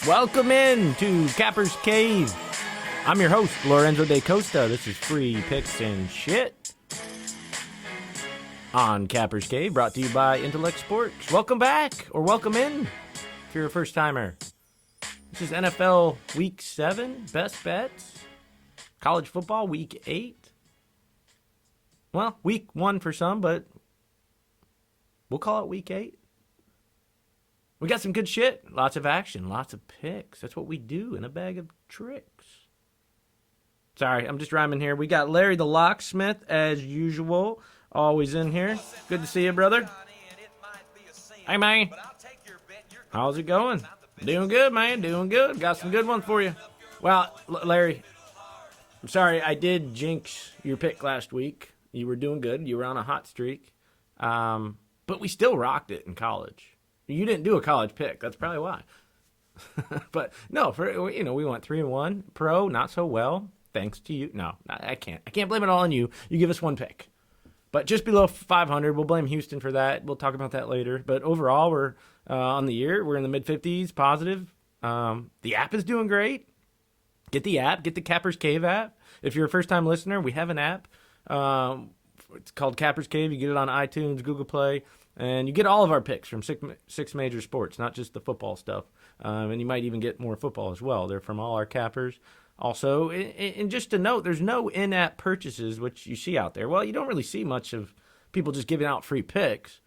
Welcome in to Capper's Cave. I'm your host, Lorenzo da Costa. This is Free Picks and Shit on Capper's Cave, brought to you by Intellect Sports. Welcome back, or welcome in if you're a first-timer. This is NFL Week 7, Best Bets. College football, Week 8. Well, Week 1 for some, but we'll call it Week 8. We got some good shit. Lots of action. Lots of picks. That's what we do in a bag of tricks. Sorry, I'm just rhyming here. We got Larry the Locksmith, as usual. Always in here. Good to see you, brother. Hey, man. How's it going? Doing good, man. Doing good. Got some good ones for you. Well, Larry, I'm sorry. I did jinx your pick last week. You were doing good. You were on a hot streak. But we still rocked it in college. You didn't do a college pick. That's probably why. But no, we went 3-1. Pro, not so well. Thanks to you. No, I can't. I can't blame it all on you. You give us one pick. But just below 500. We'll blame Houston for that. We'll talk about that later. But overall, we're on the year. We're in the mid-50s, positive. The app is doing great. Get the app. Get the Capper's Cave app. If you're a first-time listener, we have an app. It's called Capper's Cave. You get it on iTunes, Google Play. And you get all of our picks from six major sports, not just the football stuff. And you might even get more football as well. They're from all our cappers. Also, and just to note, there's no in-app purchases, which you see out there. Well, you don't really see much of people just giving out free picks.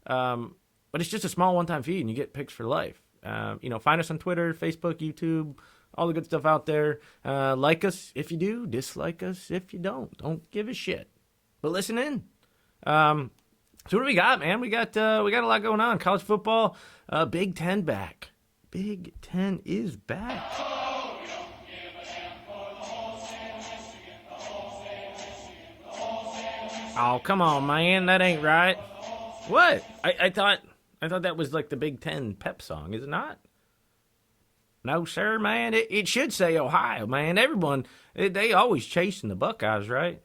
But it's just a small one-time fee, and you get picks for life. Find us on Twitter, Facebook, YouTube, all the good stuff out there. Like us if you do. Dislike us if you don't. Don't give a shit. But listen in. So what do we got, man? We got a lot going on. College football, Big Ten back. Big Ten is back. Oh, come on, man. That ain't right. What? I thought that was like the Big Ten pep song, is it not? No, sir, man. It should say Ohio, man. Everyone, they always chasing the Buckeyes, right?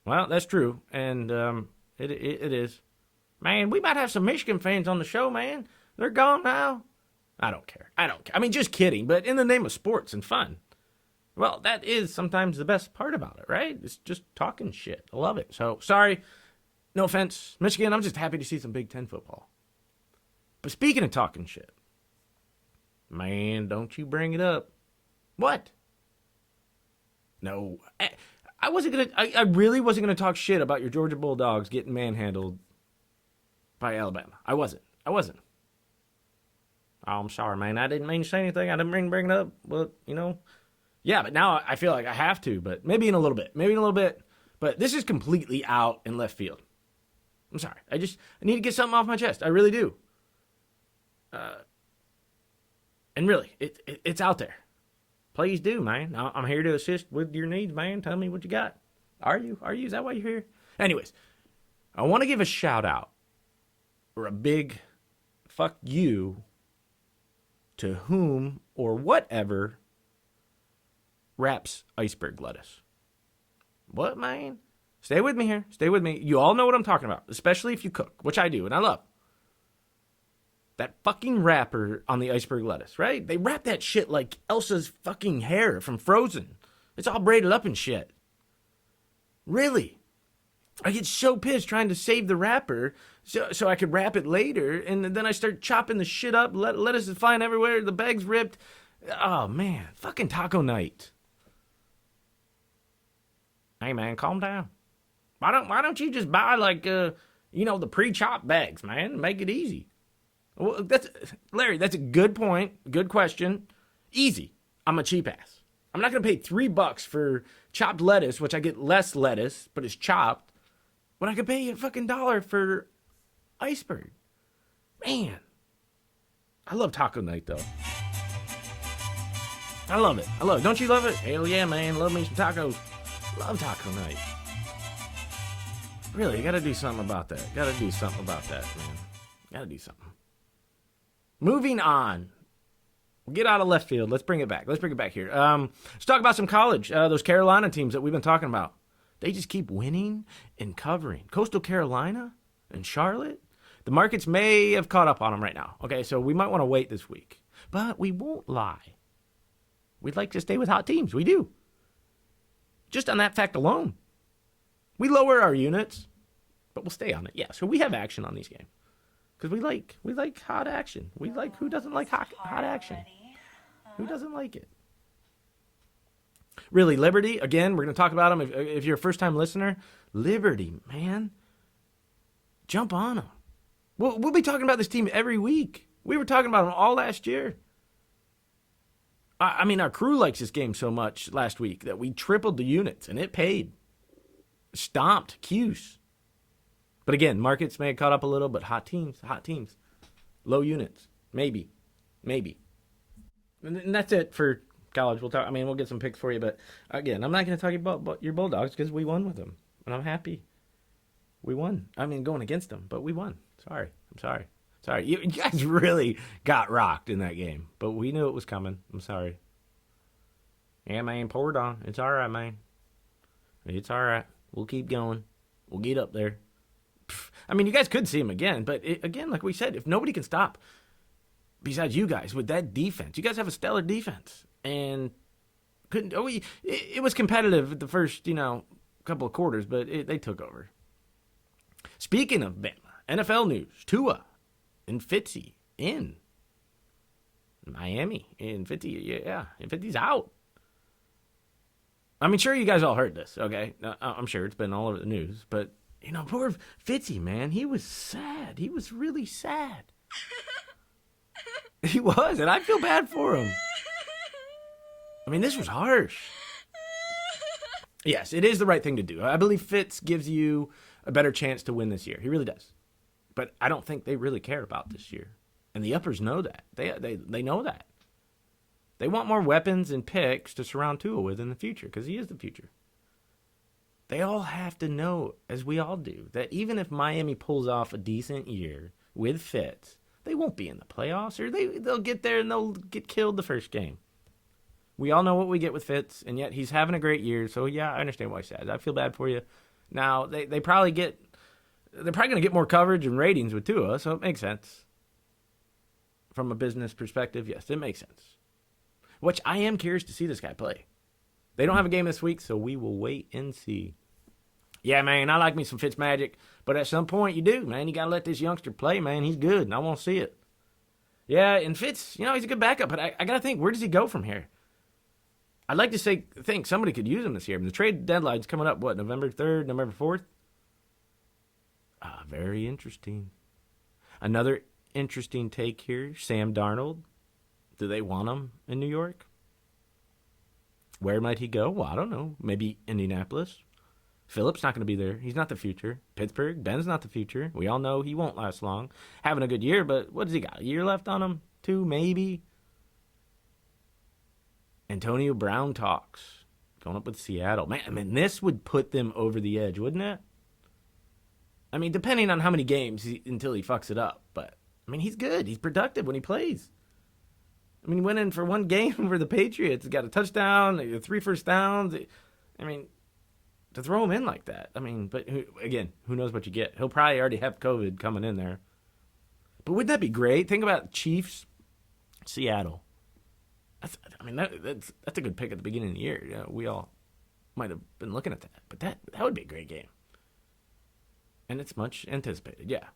Well, that's true, and it is. Man, we might have some Michigan fans on the show, man. They're gone now. I don't care. I mean, just kidding, but in the name of sports and fun. Well, that is sometimes the best part about it, right? It's just talking shit. I love it. So, sorry. No offense, Michigan. I'm just happy to see some Big Ten football. But speaking of talking shit, man, don't you bring it up. What? No. I really wasn't gonna talk shit about your Georgia Bulldogs getting manhandled by Alabama. I wasn't. Oh, I'm sorry, man. I didn't mean to say anything. I didn't mean to bring it up. But yeah. But now I feel like I have to. But maybe in a little bit. But this is completely out in left field. I'm sorry. I need to get something off my chest. I really do. And really, it's out there. Please do, man. I'm here to assist with your needs, man. Tell me what you got. Are you? Is that why you're here? Anyways, I want to give a shout out or a big fuck you to whom or whatever wraps iceberg lettuce. What, man? Stay with me here. Stay with me. You all know what I'm talking about, especially if you cook, which I do, and I love. That fucking wrapper on the iceberg lettuce, right? They wrap that shit like Elsa's fucking hair from Frozen. It's all braided up and shit. Really? I get so pissed trying to save the wrapper so I could wrap it later, and then I start chopping the shit up. Lettuce is flying everywhere. The bag's ripped. Oh, man. Fucking taco night. Hey, man, calm down. Why don't you just buy, like, the pre-chopped bags, man? Make it easy. Well, Larry, that's a good point. Good question. Easy. I'm a cheap ass. I'm not going to pay $3 for chopped lettuce, which I get less lettuce, but it's chopped, when I could pay a fucking $1 for iceberg. Man. I love taco night, though. I love it. Don't you love it? Hell yeah, man. Love me some tacos. Love taco night. Really, you got to do something about that. Man. Got to do something. Moving on. We'll get out of left field. Let's bring it back here. Let's talk about some college. Those Carolina teams that we've been talking about. They just keep winning and covering. Coastal Carolina and Charlotte. The markets may have caught up on them right now. Okay, so we might want to wait this week. But we won't lie. We'd like to stay with hot teams. We do. Just on that fact alone. We lower our units, but we'll stay on it. Yeah, so we have action on these games. Because we like hot action. We like, who doesn't like hot action? Who doesn't like it? Really, Liberty, again, we're going to talk about them. If you're a first-time listener, Liberty, man, jump on them. We'll be talking about this team every week. We were talking about them all last year. I mean, our crew likes this game so much last week that we tripled the units, and it paid. Stomped Cuse. But again, markets may have caught up a little, but hot teams. Low units. Maybe. And that's it for college. We'll get some picks for you, but again, I'm not going to talk about your Bulldogs because we won with them, and I'm happy. We won. Going against them, but we won. I'm sorry. You guys really got rocked in that game, but we knew it was coming. I'm sorry. Yeah, man, pour it on. It's all right, man. It's all right. We'll keep going. We'll get up there. You guys could see him again, but again, like we said, if nobody can stop besides you guys with that defense, you guys have a stellar defense, and it was competitive at the first, couple of quarters, but they took over. Speaking of Bama, NFL news, Tua and Fitzy in Miami, and Fitzy, and Fitzy's out. Sure you guys all heard this, okay? I'm sure it's been all over the news, but, poor Fitzy, man, he was sad. He was really sad. He was, and I feel bad for him. This was harsh. Yes, it is the right thing to do. I believe Fitz gives you a better chance to win this year. He really does. But I don't think they really care about this year. And the uppers know that. They know that. They want more weapons and picks to surround Tua with in the future, because he is the future. They all have to know, as we all do, that even if Miami pulls off a decent year with Fitz, they won't be in the playoffs, or they'll get there and they'll get killed the first game. We all know what we get with Fitz, and yet he's having a great year, so yeah, I understand why he's sad. I feel bad for you. Now, they're probably going to get more coverage and ratings with Tua, so it makes sense. From a business perspective, yes, it makes sense. Which I am curious to see this guy play. They don't have a game this week, so we will wait and see. Yeah, man, I like me some Fitz magic, but at some point you do, man. You got to let this youngster play, man. He's good, and I want to see it. Yeah, and Fitz, he's a good backup, but I got to think, where does he go from here? I'd like to think somebody could use him this year. The trade deadline's coming up, November 3rd, November 4th? Very interesting. Another interesting take here, Sam Darnold. Do they want him in New York? Where might he go? Well, I don't know. Maybe Indianapolis. Phillips not going to be there. He's not the future. Pittsburgh, Ben's not the future. We all know he won't last long. Having a good year, but what does he got? A year left on him? 2, maybe? Antonio Brown talks. Going up with Seattle. Man, this would put them over the edge, wouldn't it? Depending on how many games until he fucks it up. But, he's good. He's productive when he plays. He went in for one game for the Patriots. Got a touchdown, 3 first downs. To throw him in like that. But who knows what you get? He'll probably already have COVID coming in there. But wouldn't that be great? Think about Chiefs, Seattle. That's a good pick at the beginning of the year. Yeah, we all might have been looking at that. But that would be a great game. And it's much anticipated, yeah.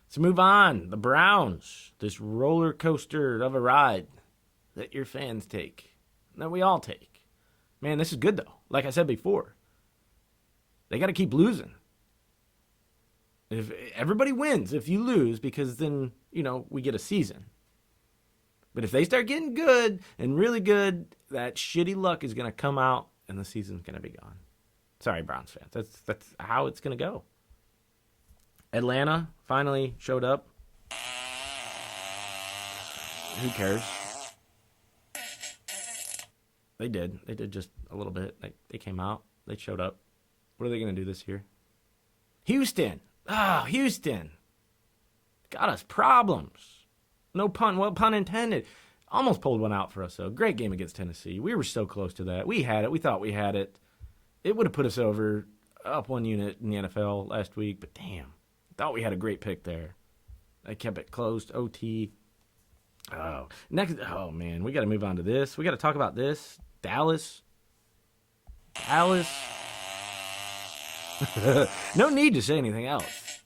So move on. The Browns, this roller coaster of a ride that your fans take, that we all take. Man, this is good, though. Like I said before, they got to keep losing. If everybody wins if you lose, because then, we get a season. But if they start getting good and really good, that shitty luck is going to come out and the season's going to be gone. Sorry, Browns fans. That's how it's going to go. Atlanta finally showed up. Who cares? They did. They did just a little bit. They came out. They showed up. What are they going to do this year? Houston. Houston. Got us problems. No pun. Well, pun intended. Almost pulled one out for us, though. Great game against Tennessee. We were so close to that. We had it. We thought we had it. It would have put us over, up one unit in the NFL last week, but damn. Thought we had a great pick there. They kept it close, OT. Next. Oh man, we got to move on to this. We got to talk about this. Dallas. No need to say anything else.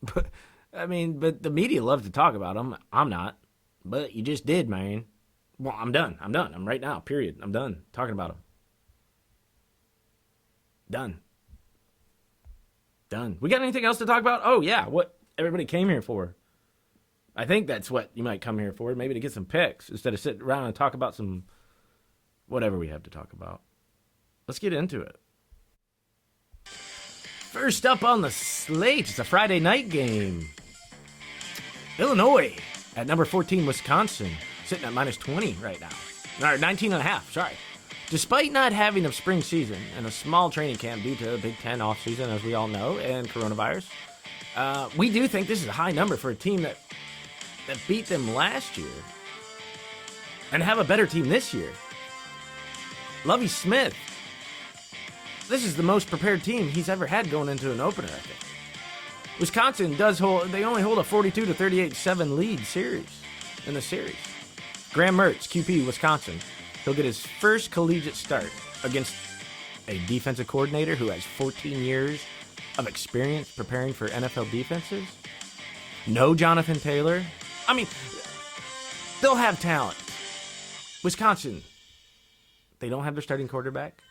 But but the media loves to talk about them. I'm not. But you just did, man. Well, I'm done. I'm right now. Period. I'm done talking about them. Done. We got anything else to talk about? Oh yeah, what everybody came here for. I think that's what you might come here for. Maybe to get some picks instead of sitting around and talk about some whatever we have to talk about. Let's get into it. First up on the slate, it's a Friday night game. Illinois at number 14, Wisconsin, sitting at minus 20 right now. Or 19 and a half, sorry. Despite not having a spring season and a small training camp due to the Big Ten offseason, as we all know, and coronavirus, we do think this is a high number for a team that beat them last year and have a better team this year. Lovie Smith, this is the most prepared team he's ever had going into an opener, I think. Wisconsin they only hold a 42-38-7 lead in the series. Graham Mertz, QP, Wisconsin, he'll get his first collegiate start against a defensive coordinator who has 14 years of experience preparing for NFL defenses. No Jonathan Taylor. They'll have talent. Wisconsin, they don't have their starting quarterback.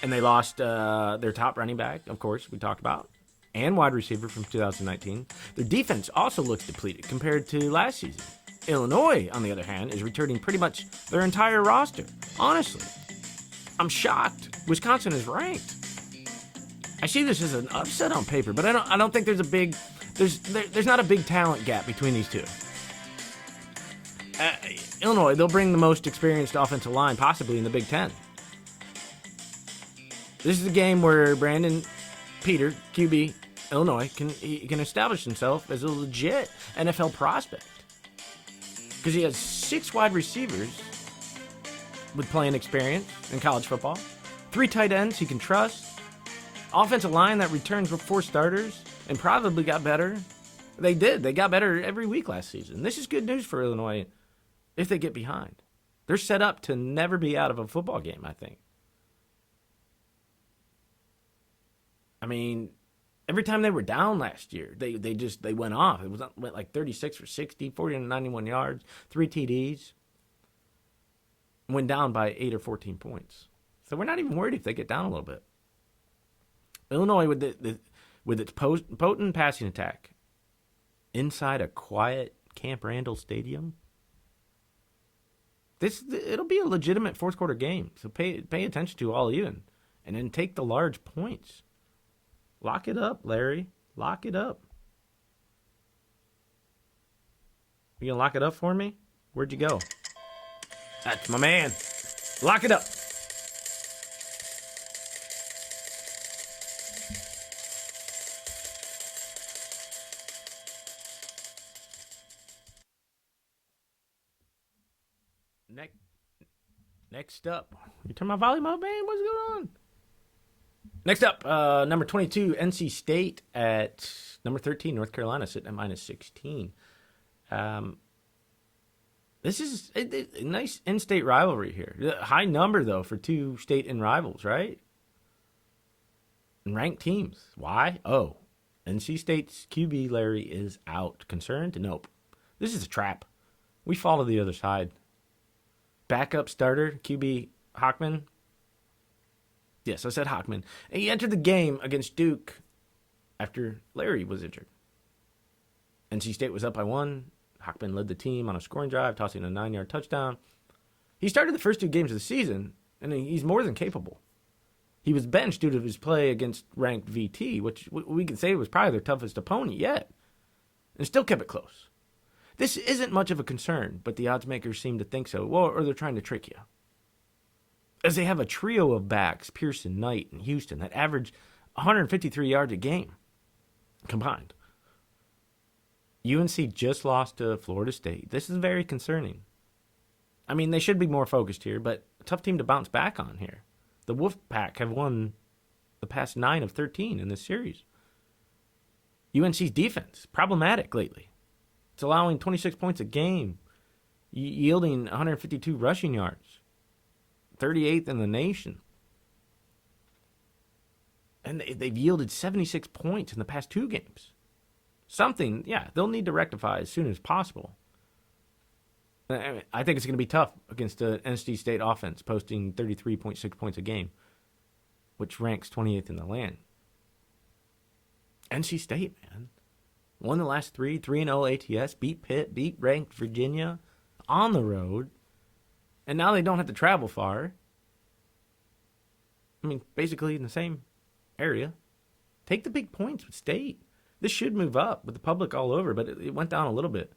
And they lost their top running back, of course, we talked about, and wide receiver from 2019. Their defense also looks depleted compared to last season. Illinois, on the other hand, is returning pretty much their entire roster. Honestly, I'm shocked. Wisconsin is ranked. I see this as an upset on paper, but I don't think there's not a big talent gap between these two. Illinois, they'll bring the most experienced offensive line possibly in the Big Ten. This is a game where Brandon Peter, QB, Illinois, can establish himself as a legit NFL prospect. Because he has 6 wide receivers with playing experience in college football, 3 tight ends he can trust, offensive line that returns with 4 starters and probably got better. They got better every week last season. This is good news for Illinois if they get behind. They're set up to never be out of a football game, I think. Every time they were down last year, they went off. It went like 36 for 60, 91 yards, 3 TDs. Went down by 8 or 14 points. So we're not even worried if they get down a little bit. Illinois with its potent passing attack inside a quiet Camp Randall Stadium. It'll be a legitimate fourth quarter game. So pay attention to all even, and then take the large points. Lock it up, Larry. Lock it up. You gonna lock it up for me? Where'd you go? That's my man. Lock it up. Next up. You turn my volume up, man? What's going on? Next up, number 22, NC State at number 13, North Carolina, sitting at minus 16. This is a nice in-state rivalry here. High number, though, for 2 state-in rivals, right? And ranked teams. Why? Oh, NC State's QB, Larry, is out. Concerned? Nope. This is a trap. We follow the other side. Backup starter, QB Hockman. Yes, I said Hockman. And he entered the game against Duke after Larry was injured. NC State was up by 1. Hockman led the team on a scoring drive, tossing a 9-yard touchdown. He started the first 2 games of the season, and he's more than capable. He was benched due to his play against ranked VT, which we can say was probably their toughest opponent yet, and still kept it close. This isn't much of a concern, but the odds makers seem to think so, or they're trying to trick you. As they have a trio of backs, Pearson, Knight, and Houston, that average 153 yards a game combined. UNC just lost to Florida State. This is very concerning. They should be more focused here, but a tough team to bounce back on here. The Wolfpack have won the past 9 of 13 in this series. UNC's defense, problematic lately. It's allowing 26 points a game yielding 152 rushing yards, 38th in the nation. And they've yielded 76 points in the past 2 games. Something, yeah, they'll need to rectify as soon as possible. I think it's going to be tough against the NC State offense, posting 33.6 points a game, which ranks 28th in the land. NC State, man. Won the last 3-0 ATS, beat Pitt, beat ranked Virginia on the road. And now they don't have to travel far. I mean, basically in the same area. Take the big points with State. This should move up with the public all over, but it went down a little bit.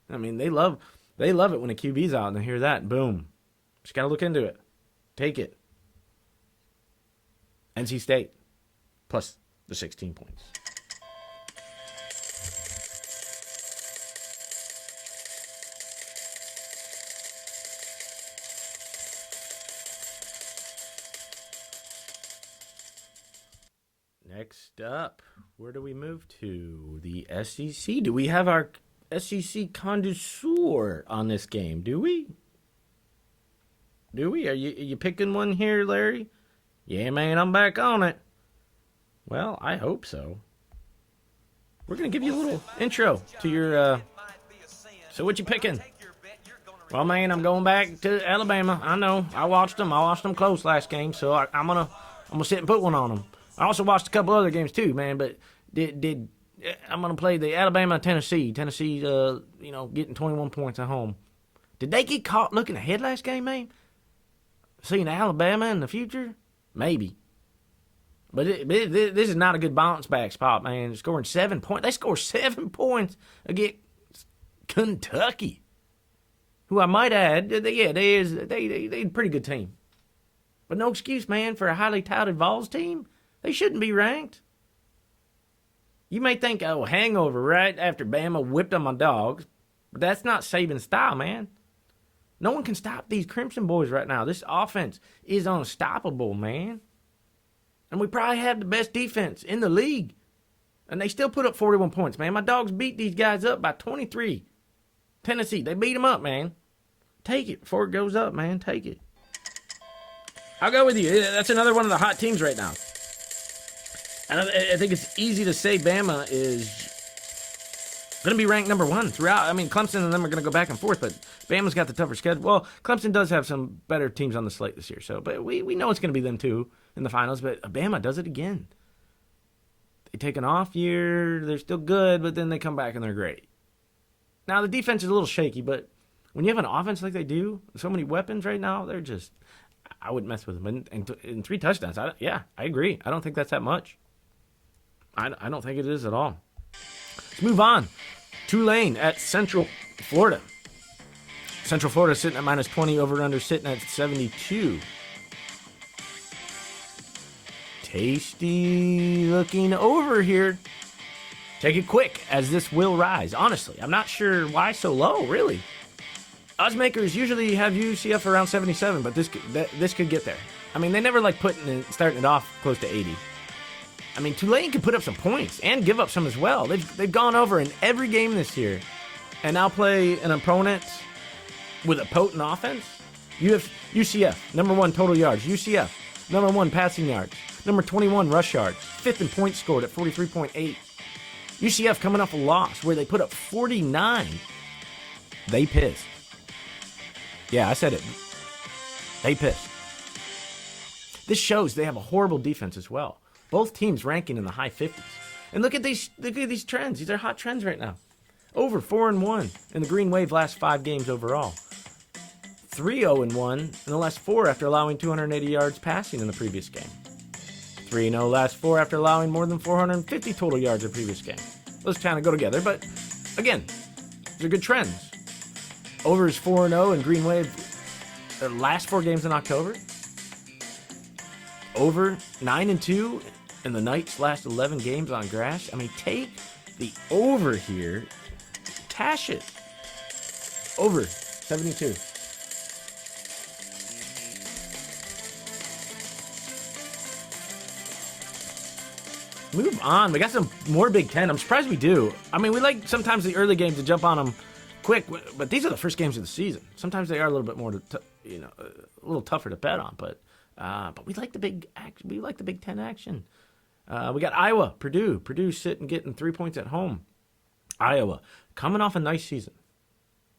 I mean, they love it when a QB's out and they hear that, boom. Just got to look into it. Take it. NC State plus the 16 points. Next up, where do we move to? The SEC. Do we have our SEC connoisseur on this game? Do we? Are you picking one here, Larry? Yeah, man, I'm back on it. Well, I hope so. We're going to give you a little intro to your, So what you picking? Well, man, I'm going back to Alabama. I know. I watched them close last game, so I'm gonna sit and put one on them. I also watched a couple other games too, man, but I'm going to play the Alabama-Tennessee. Tennessee, getting 21 points at home. Did they get caught looking ahead last game, man? Seeing Alabama in the future? Maybe. But this is not a good bounce back spot, man. Scoring 7 points. They scored 7 points against Kentucky, who I might add, they a pretty good team. But no excuse, man, for a highly touted Vols team. They shouldn't be ranked. You may think, oh, hangover right after Bama whipped on my dogs. But that's not Saban style, man. No one can stop these Crimson boys right now. This offense is unstoppable, man. And we probably have the best defense in the league. And they still put up 41 points, man. My dogs beat these guys up by 23. Tennessee, they beat them up, man. Take it before it goes up, man. Take it. I'll go with you. That's another one of the hot teams right now. And I think it's easy to say Bama is going to be ranked number 1 throughout. I mean, Clemson and them are going to go back and forth, but Bama's got the tougher schedule. Well, Clemson does have some better teams on the slate this year, but we know it's going to be them too in the finals, but Bama does it again. They take an off year, they're still good, but then they come back and they're great. Now, the defense is a little shaky, but when you have an offense like they do, so many weapons right now, they're just, I wouldn't mess with them. And 3 touchdowns, I agree. I don't think that's that much. I don't think it is at all. Let's move on. Tulane at Central Florida. Central Florida sitting at minus 20, over-under sitting at 72. Tasty looking over here. Take it quick, as this will rise. Honestly, I'm not sure why so low, really. Odds makers usually have UCF around 77, but this could get there. I mean, they never like starting it off close to 80. I mean, Tulane can put up some points and give up some as well. They've gone over in every game this year and now play an opponent with a potent offense. UCF, number 1 total yards. UCF, number 1 passing yards. Number 21 rush yards. 5th in points scored at 43.8. UCF coming off a loss where they put up 49. They pissed. Yeah, I said it. They pissed. This shows they have a horrible defense as well. Both teams ranking in the high 50s. And look at these trends. These are hot trends right now. Over 4-1 in the Green Wave last 5 games overall. 3-0-1 in the last 4 after allowing 280 yards passing in the previous game. 3-0 last 4 after allowing more than 450 total yards in the previous game. Those kind of go together, but again, they're good trends. Over is 4-0 in Green Wave the last 4 games in October. Over 9-2 in the Knights' last 11 games on grass. I mean, take the over here. Cash it. Over 72. Move on. We got some more Big Ten. I'm surprised we do. I mean, we like sometimes the early games to jump on them quick, but these are the first games of the season. Sometimes they are a little bit more, a little tougher to bet on. But we like the big action. We like the Big Ten action. We got Iowa, Purdue. Purdue sitting getting 3 points at home. Iowa coming off a nice season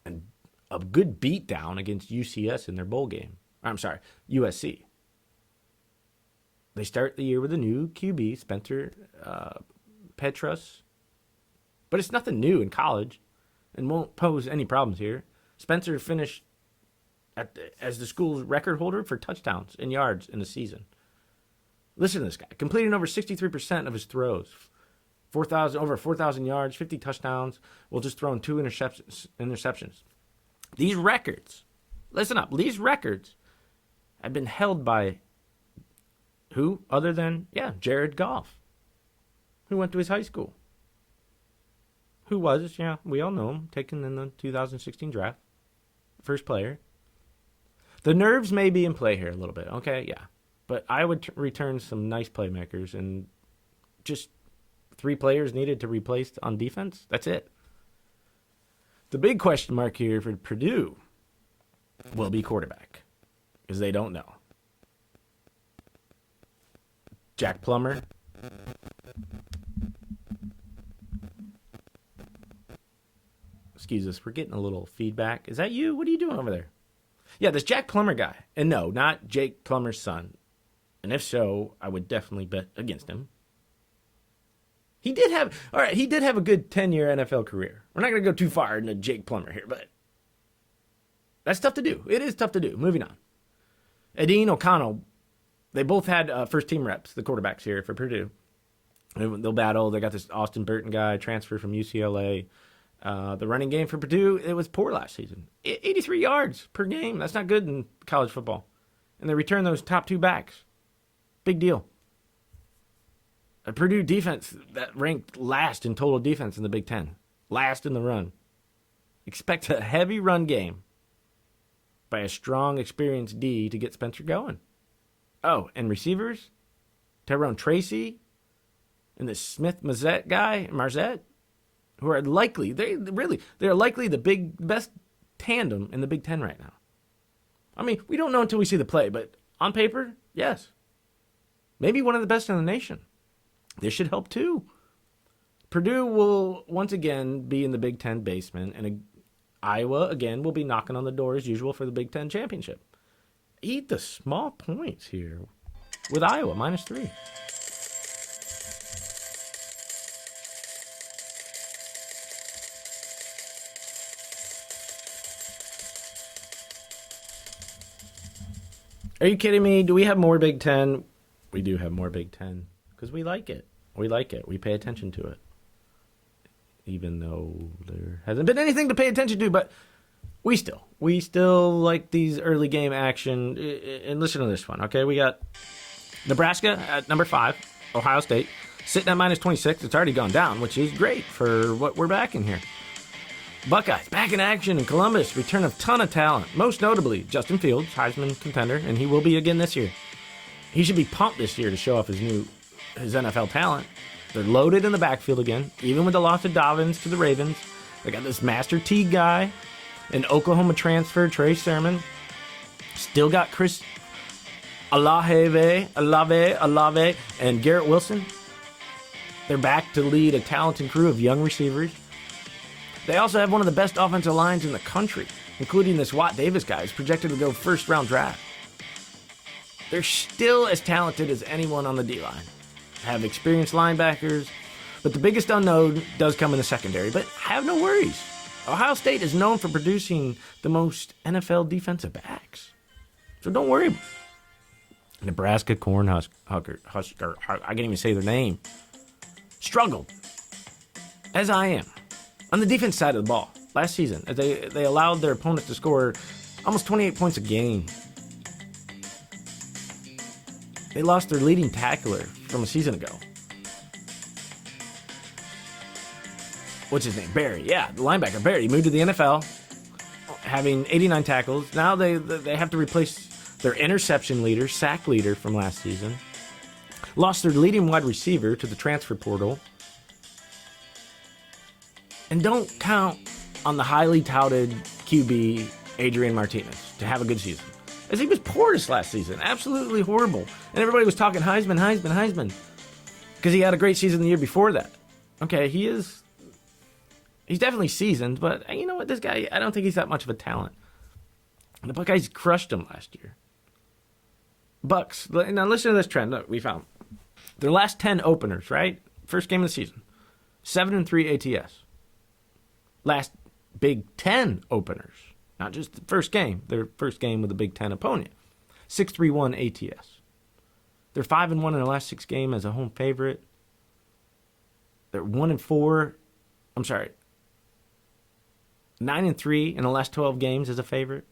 and a good beatdown against UCS in their bowl game. USC. They start the year with a new QB, Spencer Petras. But it's nothing new in college and won't pose any problems here. Spencer finished as the school's record holder for touchdowns and yards in the season. Listen to this guy. Completing over 63% of his throws. Over 4,000 yards, 50 touchdowns, while just throwing 2 interceptions. These records, listen up, these records have been held by who other than, Jared Goff, who went to his high school. Who was, we all know him, taken in the 2016 draft. First player. The nerves may be in play here a little bit, okay? Yeah. But I would return some nice playmakers and just 3 players needed to replace on defense. That's it. The big question mark here for Purdue will be quarterback, because they don't know. Jack Plummer. Excuse us, we're getting a little feedback. Is that you? What are you doing over there? Yeah, this Jack Plummer guy. And no, not Jake Plummer's son. And if so, I would definitely bet against him. He did have a good 10-year NFL career. We're not going to go too far into Jake Plummer here, but that's tough to do. It is tough to do. Moving on. Edine O'Connell, they both had first-team reps, the quarterbacks here for Purdue. They'll battle. They got this Austin Burton guy, transfer from UCLA. The running game for Purdue, it was poor last season. 83 yards per game. That's not good in college football. And they return those top 2 backs. Big deal. A Purdue defense that ranked last in total defense in the Big Ten. Last in the run. Expect a heavy run game by a strong, experienced D to get Spencer going. Oh, and receivers? Tyrone Tracy and the Smith-Marzette guy, who are likely, they're likely the best tandem in the Big Ten right now. I mean, we don't know until we see the play, but on paper, yes. Maybe one of the best in the nation. This should help too. Purdue will once again be in the Big Ten basement, and Iowa again will be knocking on the door as usual for the Big Ten championship. Eat the small points here with Iowa, -3. Are you kidding me? Do we have more Big Ten? We do have more Big Ten because we like it. We like it. We pay attention to it. Even though there hasn't been anything to pay attention to, but we still like these early game action. And listen to this one, okay? We got Nebraska at number 5, Ohio State, sitting at -26. It's already gone down, which is great for what we're backing here. Buckeyes back in action in Columbus, return of ton of talent. Most notably, Justin Fields, Heisman contender, and he will be again this year. He should be pumped this year to show off his NFL talent. They're loaded in the backfield again, even with the loss of Dobbins to the Ravens. They got this Master T guy, an Oklahoma transfer, Trey Sermon. Still got Chris Olave, and Garrett Wilson. They're back to lead a talented crew of young receivers. They also have one of the best offensive lines in the country, including this Watt Davis guy who's projected to go first-round draft. They're still as talented as anyone on the D-line. Have experienced linebackers, but the biggest unknown does come in the secondary. But have no worries. Ohio State is known for producing the most NFL defensive backs. So don't worry. Nebraska Cornhusker, I can't even say their name, struggled, as I am, on the defense side of the ball last season. As they allowed their opponents to score almost 28 points a game. They lost their leading tackler from a season ago. What's his name? Barry. Yeah, the linebacker, Barry. He moved to the NFL, having 89 tackles. Now they have to replace their interception leader, sack leader from last season. Lost their leading wide receiver to the transfer portal. And don't count on the highly touted QB, Adrian Martinez, to have a good season. As he was poor this last season. Absolutely horrible. And everybody was talking Heisman. Because he had a great season the year before that. Okay, he's definitely seasoned, but you know what? This guy, I don't think he's that much of a talent. The Buckeyes crushed him last year. Bucks. Now listen to this trend. Look, we found their last 10 openers, right? First game of the season. 7-3 ATS. Last Big Ten openers. Not just the first game. Their first game with a Big Ten opponent. 6-3-1 ATS. They're 5-1 in their last 6 games as a home favorite. They're 1-4. I'm sorry. 9-3 in the last 12 games as a favorite.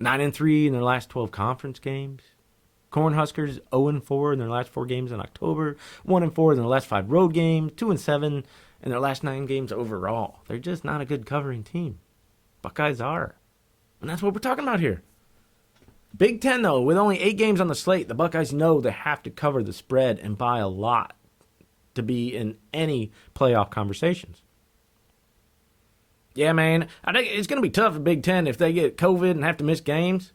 9-3 in their last 12 conference games. Cornhuskers 0-4 in their last 4 games in October. 1-4 in their last 5 road games. 2-7 in their last 9 games overall. They're just not a good covering team. Buckeyes are. And that's what we're talking about here. Big Ten, though, with only 8 games on the slate, the Buckeyes know they have to cover the spread and buy a lot to be in any playoff conversations. Yeah, man, I think it's going to be tough in Big Ten if they get COVID and have to miss games.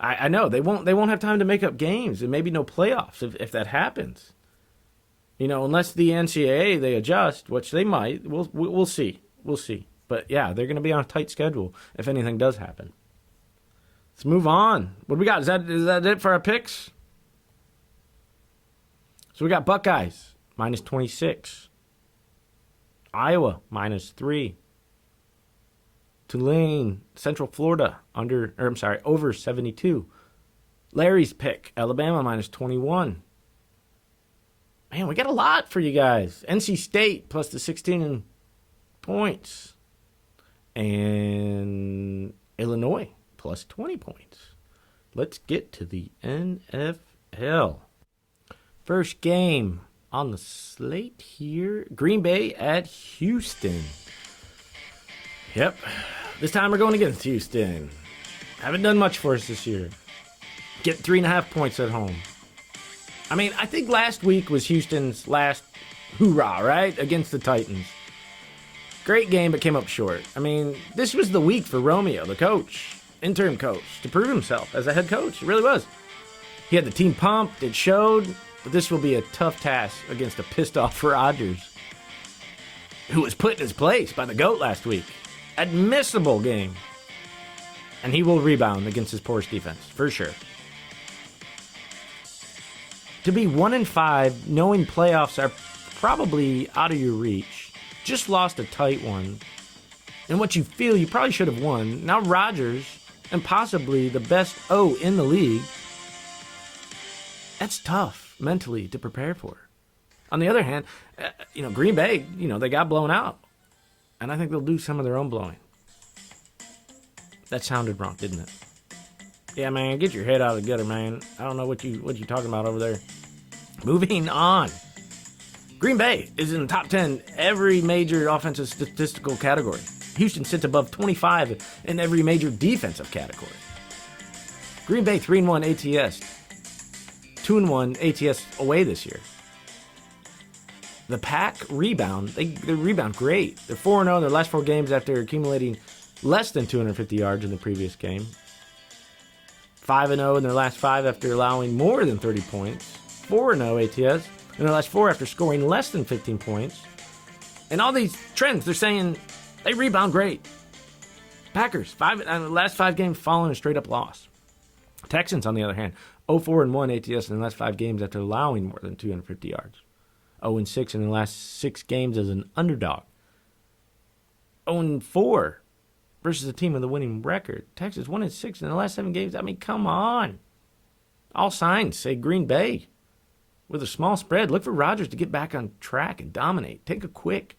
I know they won't have time to make up games and maybe no playoffs if that happens. You know, unless the NCAA they adjust, which they might. We'll see. We'll see. But yeah, they're going to be on a tight schedule if anything does happen. Let's move on. What do we got? Is that it for our picks? So we got Buckeyes -26, Iowa -3, Tulane, Central Florida over 72. Larry's pick, Alabama -21. Man, we got a lot for you guys. NC State plus the 16 points. And Illinois plus 20 points. Let's get to the NFL. First game on the slate here. Green Bay at Houston. Yep. This time we're going against Houston. Haven't done much for us this year. Get 3.5 points at home. I mean, I think last week was Houston's last hoorah, right? Against the Titans. Great game, but came up short. I mean, this was the week for Romeo, the coach, interim coach, to prove himself as a head coach. It really was. He had the team pumped. It showed. But this will be a tough task against a pissed-off Rodgers, who was put in his place by the GOAT last week. Admissible game. And he will rebound against his porous defense, for sure. To be 1-5, knowing playoffs are probably out of your reach, just lost a tight one, and what you feel you probably should have won, now Rodgers, and possibly the best O in the league, that's tough mentally to prepare for. On the other hand, Green Bay, they got blown out. And I think they'll do some of their own blowing. That sounded wrong, didn't it? Yeah, man, get your head out of the gutter, man. I don't know what you talking about over there. Moving on. Green Bay is in the top 10 every major offensive statistical category. Houston sits above 25 in every major defensive category. Green Bay 3-1 ATS. 2-1 ATS away this year. The Pack rebound. They rebound great. They're 4-0 in their last 4 games after accumulating less than 250 yards in the previous game. 5-0 in their last 5 after allowing more than 30 points. 4-0 ATS in their last 4 after scoring less than 15 points. And all these trends, they're saying they rebound great. Packers, the last 5 games following a straight-up loss. Texans, on the other hand, 0-4-1 ATS in the last 5 games after allowing more than 250 yards. 0-6 in the last 6 games as an underdog. 0-4 versus a team with a winning record. Texas 1-6 in the last 7 games. I mean, come on. All signs say Green Bay with a small spread. Look for Rodgers to get back on track and dominate. Take a quick.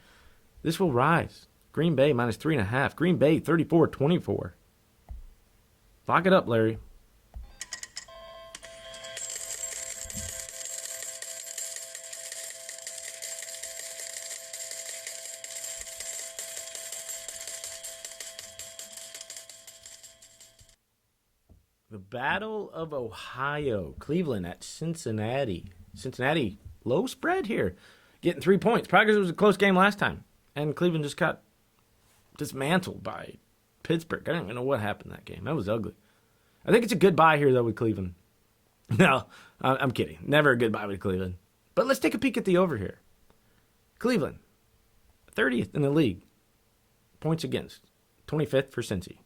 This will rise. Green Bay -3.5. Green Bay 34-24. Lock it up, Larry. The Battle of Ohio. Cleveland at Cincinnati. Cincinnati, low spread here. Getting 3 points. Probably because it was a close game last time. And Cleveland just got dismantled by Pittsburgh. I don't even know what happened in that game. That was ugly. I think it's a good bye here, though, with Cleveland. No, I'm kidding. Never a good bye with Cleveland. But let's take a peek at the over here. Cleveland, 30th in the league. Points against. 25th for Cincy.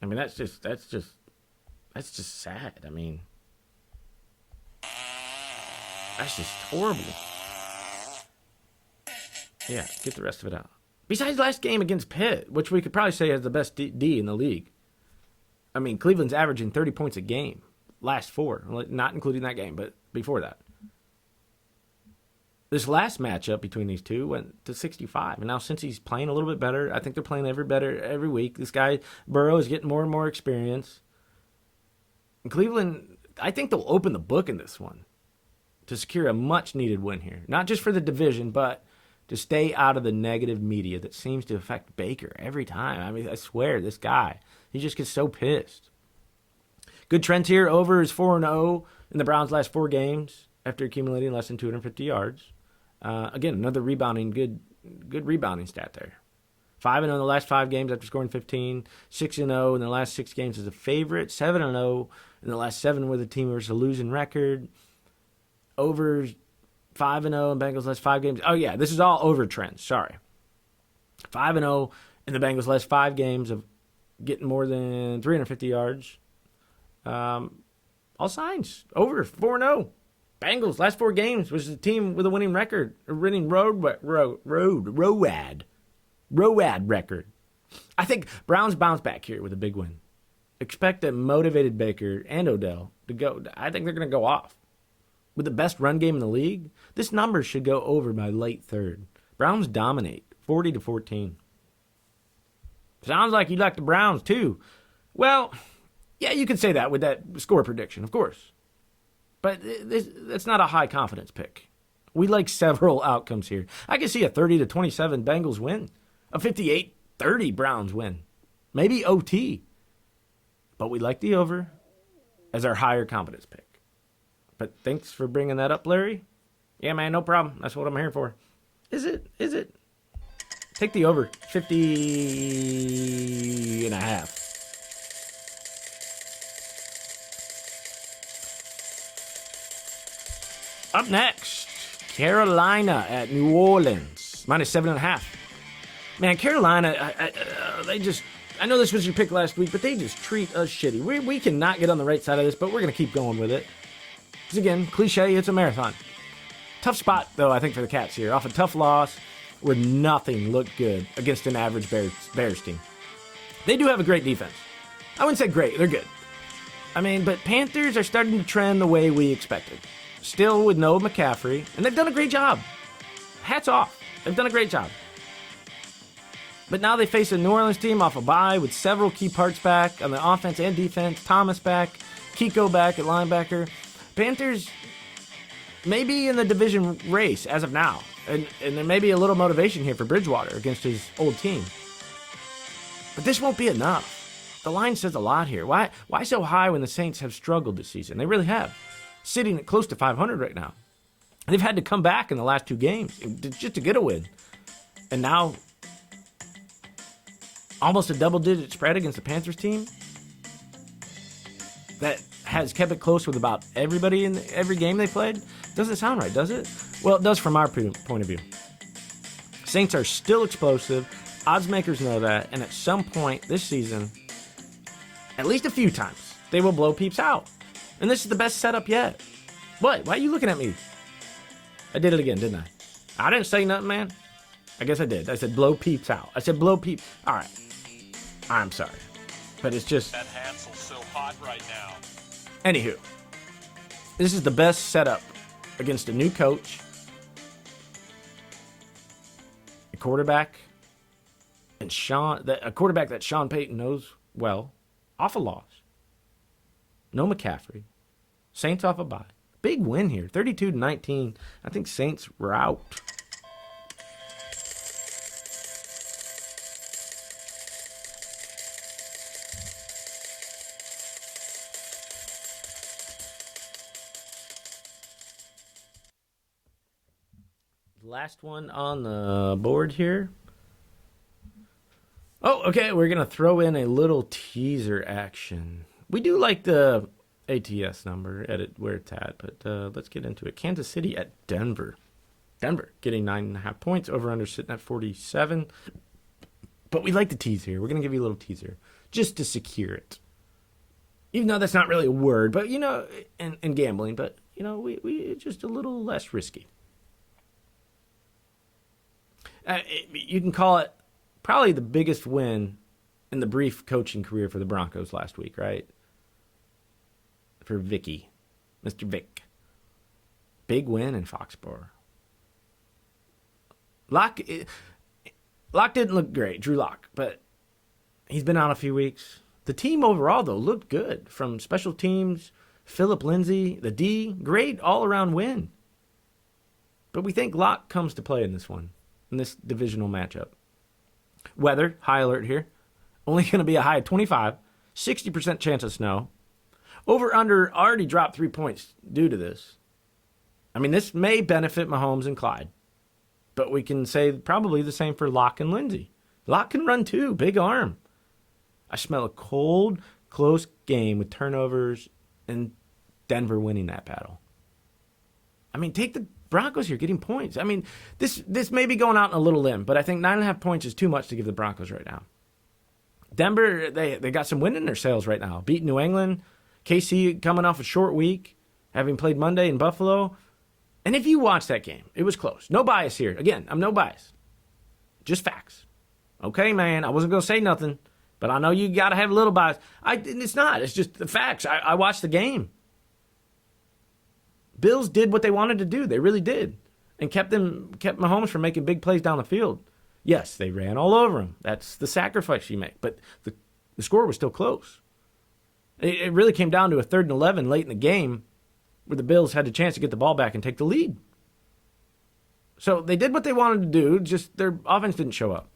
I mean, that's just sad. I mean, that's just horrible. Yeah, get the rest of it out. Besides last game against Pitt, which we could probably say has the best D in the league. I mean, Cleveland's averaging 30 points a game. Last four. Not including that game, but before that. This last matchup between these two went to 65. And now since he's playing a little bit better, I think they're playing better every week. This guy, Burrow, is getting more and more experience. And Cleveland, I think they'll open the book in this one to secure a much-needed win here. Not just for the division, but to stay out of the negative media that seems to affect Baker every time. I mean, I swear, this guy, he just gets so pissed. Good trends here. Over is 4-0 in the Browns' last 4 games after accumulating less than 250 yards. Again, another rebounding, good rebounding stat there. 5-0 in the last 5 games after scoring 15. 6-0 in the last 6 games as a favorite. 7-0 in the last 7 with a team versus a losing record. Over 5-0 in Bengals' last 5 games. Oh, yeah, this is all over trends. Sorry. 5-0 in the Bengals' last 5 games of getting more than 350 yards. All signs. Over 4-0. Bengals, last 4 games, was a team with a winning record. A winning road record. I think Browns bounce back here with a big win. Expect a motivated Baker and Odell to go. I think they're going to go off. With the best run game in the league, this number should go over by late third. Browns dominate, 40-14. Sounds like you like the Browns, too. Well, yeah, you could say that with that score prediction, of course. But that's not a high confidence pick. We like several outcomes here. I can see a 30-27 Bengals win, a 58-30 Browns win, maybe OT. But we like the over as our higher confidence pick. But thanks for bringing that up, Larry. Yeah, man, no problem. That's what I'm here for. Is it? Take the over, 50.5. Up next, Carolina at New Orleans, minus 7.5. Man, Carolina, I know this was your pick last week, but they just treat us shitty. We cannot get on the right side of this, but we're going to keep going with it. Because again, cliche, it's a marathon. Tough spot, though, I think, for the Cats here. Off a tough loss where nothing looked good against an average Bears team. They do have a great defense. I wouldn't say great, they're good. I mean, but Panthers are starting to trend the way we expected. Still with no McCaffrey, and they've done a great job. Hats off. They've done a great job. But now they face a New Orleans team off a bye with several key parts back on the offense and defense. Thomas back, Kiko back at linebacker. Panthers may be in the division race as of now, and there may be a little motivation here for Bridgewater against his old team. But this won't be enough. The line says a lot here. Why so high when the Saints have struggled this season? They really have. Sitting at close to 500 right now. They've had to come back in the last 2 games just to get a win. And now, almost a double-digit spread against the Panthers team that has kept it close with about everybody in every game they played. Doesn't sound right, does it? Well, it does from our point of view. Saints are still explosive. Odds makers know that. And at some point this season, at least a few times, they will blow peeps out. And this is the best setup yet. What? Why are you looking at me? I did it again, didn't I? I didn't say nothing, man. I guess I did. I said blow peeps out. I said blow peeps. All right. I'm sorry. But it's just... That Hansel's so hot right now. Anywho. This is the best setup against a new coach, a quarterback, and a quarterback that Sean Payton knows well, off a loss. No McCaffrey. Saints off a bye. Big win here. 32-19. I think Saints were out. Last one on the board here. Okay, we're going to throw in a little teaser action. We do like the ATS number where it's at, but let's get into it. Kansas City at Denver. Denver getting 9.5 points, over under sitting at 47. But we like the tease here. We're going to give you a little teaser just to secure it. Even though that's not really a word, but, you know, in gambling, but, you know, we just a little less risky. You can call it probably the biggest win in the brief coaching career for the Broncos last week, right? For Vicky, Mr. Vic. Big win in Foxborough. Locke didn't look great, Drew Lock, but he's been out a few weeks. The team overall, though, looked good. From special teams, Phillip Lindsay, the D, great all-around win. But we think Locke comes to play in this one, in this divisional matchup. Weather, high alert here. Only going to be a high of 25, 60% chance of snow. Over-under already dropped 3 points due to this. I mean, this may benefit Mahomes and Clyde. But we can say probably the same for Locke and Lindsay. Locke can run too, big arm. I smell a cold, close game with turnovers and Denver winning that battle. I mean, take the Broncos here, getting points. I mean, this may be going out on a little limb, but I think 9.5 points is too much to give the Broncos right now. Denver, they got some wind in their sails right now. Beat New England. KC coming off a short week, having played Monday in Buffalo. And if you watch that game, it was close. No bias here. Again, I'm no bias. Just facts. Okay, man, I wasn't going to say nothing, but I know you got to have a little bias. It's not. It's just the facts. I watched the game. Bills did what they wanted to do. They really did. And kept Mahomes from making big plays down the field. Yes, they ran all over him. That's the sacrifice you make. But the score was still close. It really came down to a 3rd and 11 late in the game, where the Bills had a chance to get the ball back and take the lead. So they did what they wanted to do, just their offense didn't show up.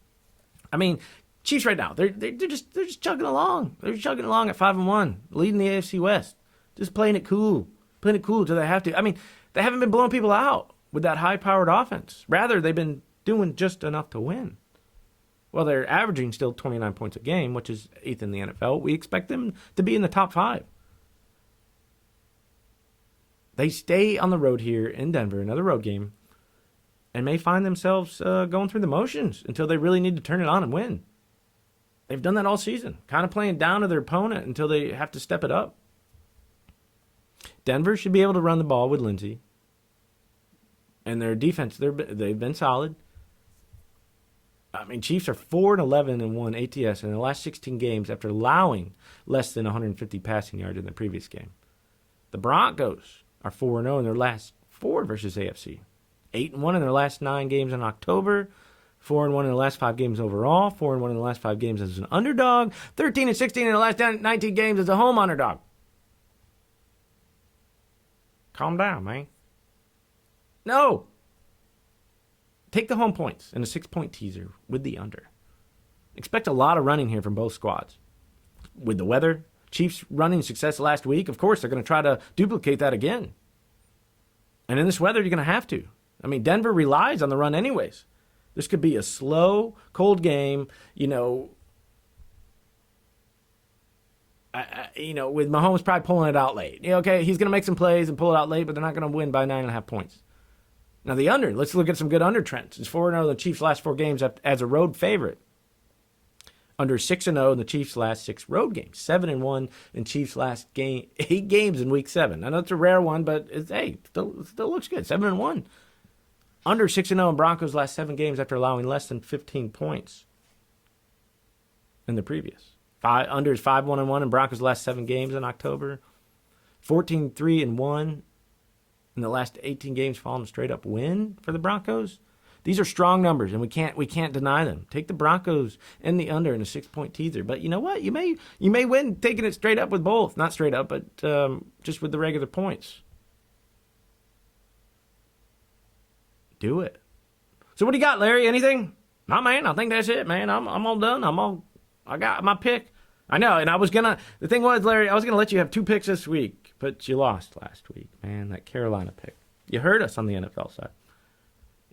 I mean, Chiefs right now, they're just chugging along. They're chugging along at 5-1, leading the AFC West. Just playing it cool until they have to. I mean, they haven't been blowing people out with that high-powered offense. Rather, they've been doing just enough to win. Well, they're averaging still 29 points a game, which is 8th in the NFL. We expect them to be in the top 5. They stay on the road here in Denver, another road game, and may find themselves going through the motions until they really need to turn it on and win. They've done that all season, kind of playing down to their opponent until they have to step it up. Denver should be able to run the ball with Lindsay. And their defense, they've been solid. I mean, Chiefs are 4-11 and 1 ATS in the last 16 games after allowing less than 150 passing yards in the previous game. The Broncos are 4-0 in their last 4 versus AFC. 8-1 in their last 9 games in October. 4-1 in the last 5 games overall. 4-1 in the last 5 games as an underdog. 13-16 in the last 19 games as a home underdog. Calm down, man. No. Take the home points and a 6-point teaser with the under. Expect a lot of running here from both squads. With the weather, Chiefs running success last week, of course, they're going to try to duplicate that again. And in this weather, you're going to have to. I mean, Denver relies on the run anyways. This could be a slow, cold game, with Mahomes probably pulling it out late. Okay, he's going to make some plays and pull it out late, but they're not going to win by 9.5 points. Now, the under, let's look at some good under trends. It's 4-0 in the Chiefs' last 4 games as a road favorite. Under 6-0 in the Chiefs' last 6 road games. 7-1 in Chiefs' last 8 games in Week 7. I know it's a rare one, but still looks good. 7-1. Under 6-0 in Broncos' last 7 games after allowing less than 15 points in the previous. Under is 5-1-1 in Broncos' last 7 games in October. 14-3-1 in the last 18 games following a straight-up win for the Broncos. These are strong numbers, and we can't deny them. Take the Broncos and the under in a 6-point teaser. But you know what? You may win taking it straight up with both. Not straight up, but just with the regular points. Do it. So what do you got, Larry? Anything? No, man. I think that's it, man. I'm all done. I got my pick. I know, and the thing was, Larry, I was gonna let you have 2 picks this week, but you lost last week, man. That Carolina pick. You heard us on the NFL side.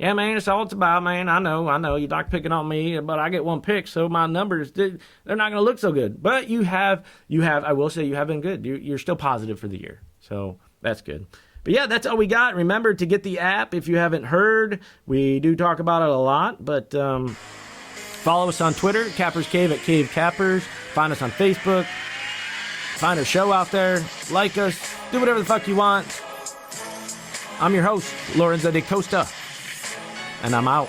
Yeah, man, it's all it's about, man. I know. You like picking on me, but I get one pick, so my numbers, they're not going to look so good. But you have, I will say you have been good. You're still positive for the year. So that's good. But yeah, that's all we got. Remember to get the app if you haven't heard. We do talk about it a lot, but follow us on Twitter, Cappers Cave at Cave Cappers. Find us on Facebook. Find our show out there. Like us. Do whatever the fuck you want. I'm your host, Lorenzo de Costa. And I'm out.